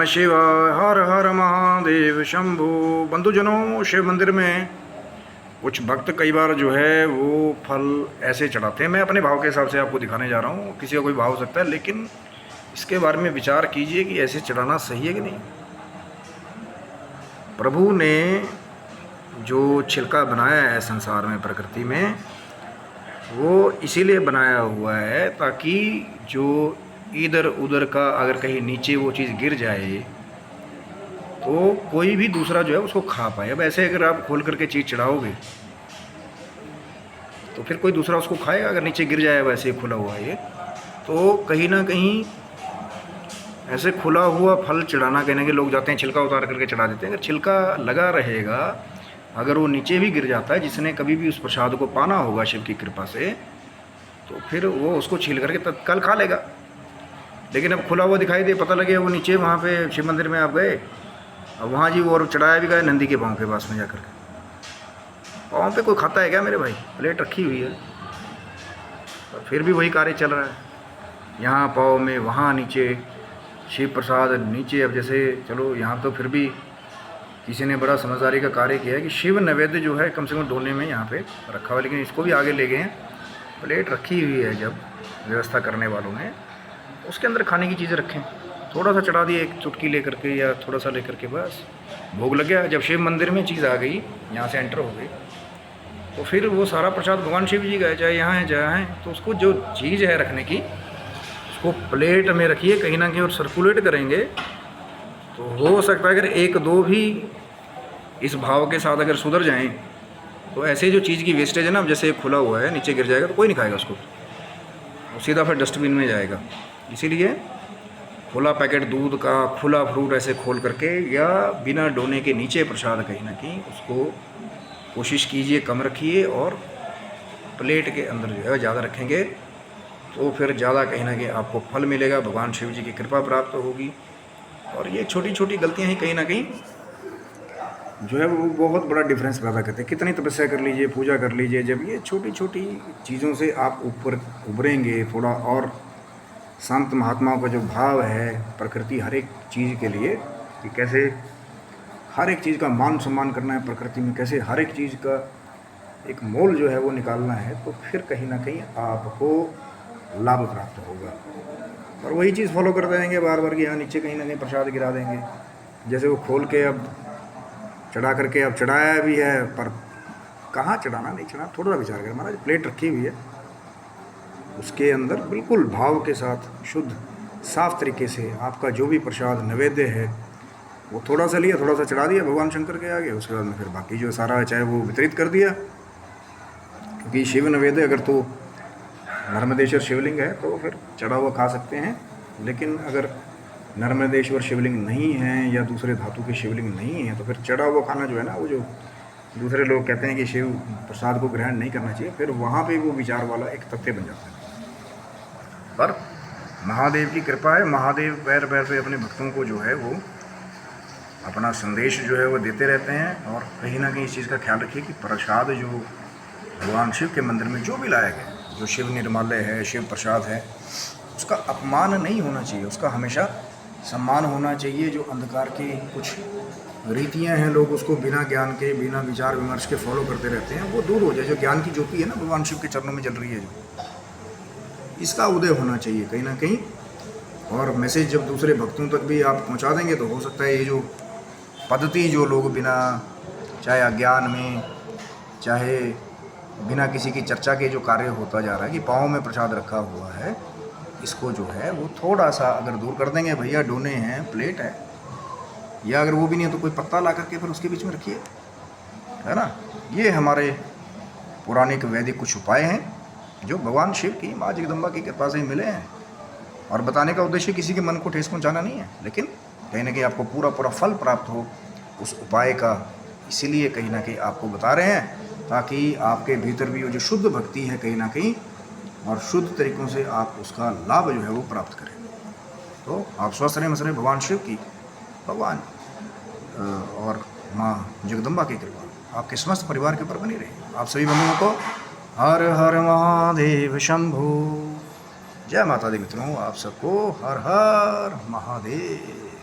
नमः शिवाय। हर हर महादेव शंभु। बंधुजनों, शिव मंदिर में कुछ भक्त कई बार जो है वो फल ऐसे चढ़ाते हैं। मैं अपने भाव के हिसाब से आपको दिखाने जा रहा हूँ, किसी का कोई भाव हो सकता है, लेकिन इसके बारे में विचार कीजिए कि ऐसे चढ़ाना सही है कि नहीं। प्रभु ने जो छिलका बनाया है संसार में, प्रकृति में, वो इसीलिए बनाया हुआ है ताकि जो इधर उधर का अगर कहीं नीचे वो चीज़ गिर जाए तो कोई भी दूसरा जो है उसको खा पाए। अब ऐसे अगर आप खोल करके चीज़ चढ़ाओगे तो फिर कोई दूसरा उसको खाएगा। अगर नीचे गिर जाए वैसे ही खुला हुआ ये, तो कहीं ना कहीं ऐसे खुला हुआ फल चढ़ाना, कहने के लोग जाते हैं छिलका उतार करके चढ़ा देते हैं। अगर छिलका लगा रहेगा, अगर वो नीचे भी गिर जाता है, जिसने कभी भी उस प्रसाद को पाना होगा शिव की कृपा से, तो फिर वो उसको छील करके तत्काल खा लेगा। लेकिन अब खुला हुआ दिखाई दे, पता लगे वो नीचे वहाँ पे शिव मंदिर में आप गए, अब वहाँ जी वो और चढ़ाया भी गया नंदी के पाँव के पास में जाकर के। पाँव पे कोई खाता है क्या मेरे भाई? प्लेट रखी हुई है और फिर भी वही कार्य चल रहा है, यहाँ पाँव में वहाँ नीचे शिव प्रसाद नीचे। अब जैसे चलो यहाँ तो फिर भी किसी ने बड़ा समझदारी का कार्य किया है कि शिव नैवेद्य जो है कम से कम डोने में यहाँ पे रखा हुआ है, लेकिन इसको भी आगे ले गए हैं। प्लेट रखी हुई है, जब व्यवस्था करने वालों ने उसके अंदर खाने की चीज़ें रखें, थोड़ा सा चढ़ा दिए एक चुटकी लेकर के या थोड़ा सा लेकर के, बस भोग लग गया। जब शिव मंदिर में चीज़ आ गई, यहाँ से एंटर हो गई, तो फिर वो सारा प्रसाद भगवान शिव जी का है, चाहे यहाँ है जहाँ है। तो उसको जो चीज़ है रखने की, उसको प्लेट में रखिए कहीं ना कहीं और सर्कुलेट करेंगे तो हो सकता है अगर एक दो भी इस भाव के साथ अगर सुधर जाएं तो ऐसे जो चीज़ की वेस्टेज है ना, जैसे खुला हुआ है नीचे गिर जाएगा तो कोई नहीं खाएगा उसको, सीधा फिर डस्टबिन में जाएगा। इसीलिए खुला पैकेट दूध का, खुला फ्रूट ऐसे खोल करके या बिना डोने के नीचे प्रसाद कहीं ना कहीं उसको कोशिश कीजिए कम रखिए, और प्लेट के अंदर जो है ज़्यादा रखेंगे तो फिर ज़्यादा कहीं ना कहीं आपको फल मिलेगा, भगवान शिव जी की कृपा प्राप्त होगी। और ये छोटी छोटी गलतियाँ ही कहीं ना कहीं जो है वो बहुत बड़ा डिफरेंस पैदा करते हैं। कितनी तपस्या कर लीजिए, पूजा कर लीजिए, जब ये छोटी छोटी चीज़ों से आप ऊपर उभरेंगे, थोड़ा और संत महात्माओं का जो भाव है प्रकृति हर एक चीज़ के लिए कि कैसे हर एक चीज़ का मान सम्मान करना है प्रकृति में, कैसे हर एक चीज़ का एक मोल जो है वो निकालना है, तो फिर कहीं ना कहीं आपको लाभ प्राप्त होगा। और वही चीज़ फॉलो करते रहेंगे बार बार कि यहाँ नीचे कहीं ना कहीं प्रसाद गिरा देंगे। जैसे वो खोल के अब चढ़ा करके, अब चढ़ाया भी है पर कहाँ चढ़ाना, नहीं चढ़ाना, थोड़ा सा विचार करें। महाराज प्लेट रखी हुई है, उसके अंदर बिल्कुल भाव के साथ शुद्ध साफ तरीके से आपका जो भी प्रसाद नैवेद्य है वो थोड़ा सा लिया, थोड़ा सा चढ़ा दिया भगवान शंकर के आगे, उसके बाद में फिर बाकी जो सारा है चाहे वो वितरित कर दिया। क्योंकि शिव नैवेद्य अगर तो नर्मदेश्वर शिवलिंग है तो फिर चढ़ा हुआ खा सकते हैं, लेकिन अगर नर्मदेश्वर शिवलिंग नहीं है या दूसरे धातु के शिवलिंग नहीं है तो फिर चढ़ा हुआ खाना जो है ना, वो जो दूसरे लोग कहते हैं कि शिव प्रसाद को ग्रहण नहीं करना चाहिए, फिर वहाँ पे वो विचार वाला एक तथ्य बन जाता है। पर महादेव की कृपा है, महादेव पैर पैर पे अपने भक्तों को जो है वो अपना संदेश जो है वो देते रहते हैं। और कहीं ना कहीं इस चीज़ का ख्याल रखिए कि प्रसाद जो भगवान शिव के मंदिर में जो भी लाया गया, जो शिव निर्मालय है, शिव प्रसाद है, उसका अपमान नहीं होना चाहिए, उसका हमेशा सम्मान होना चाहिए। जो अंधकार की कुछ रीतियां हैं, लोग उसको बिना ज्ञान के, बिना विचार विमर्श के फॉलो करते रहते हैं, वो दूर हो जाए। जो ज्ञान की ज्योति है ना भगवान शिव के चरणों में जल रही है, जो इसका उदय होना चाहिए कहीं ना कहीं। और मैसेज जब दूसरे भक्तों तक भी आप पहुंचा देंगे तो हो सकता है ये जो पद्धति जो लोग बिना, चाहे अज्ञान में, चाहे बिना किसी की चर्चा के जो कार्य होता जा रहा है कि पाँव में प्रसाद रखा हुआ है, इसको जो है वो थोड़ा सा अगर दूर कर देंगे, भैया डोने हैं, प्लेट है, या अगर वो भी नहीं है तो कोई पत्ता ला करके फिर उसके बीच में रखिए, है ना। ये हमारे पौराणिक वैदिक कुछ उपाय हैं जो भगवान शिव की, माँ जगदम्बा की कृपा से ही मिले हैं। और बताने का उद्देश्य किसी के मन को ठेस पहुँचाना नहीं है, लेकिन कहीं ना कहीं आपको पूरा पूरा फल प्राप्त हो उस उपाय का, इसीलिए कहीं ना कहीं आपको बता रहे हैं, ताकि आपके भीतर भी वो जो शुद्ध भक्ति है कहीं ना कहीं और शुद्ध तरीक़ों से आप उसका लाभ जो है वो प्राप्त करें। तो आप स्वस्थ रहें, मस्त रहें, भगवान शिव की, भगवान और माँ जगदम्बा की कृपा आपके समस्त परिवार के ऊपर बनी रहे। आप सभी बंधुओं को हर हर महादेव शंभु। जय माता दी मित्रों, आप सबको हर हर महादेव।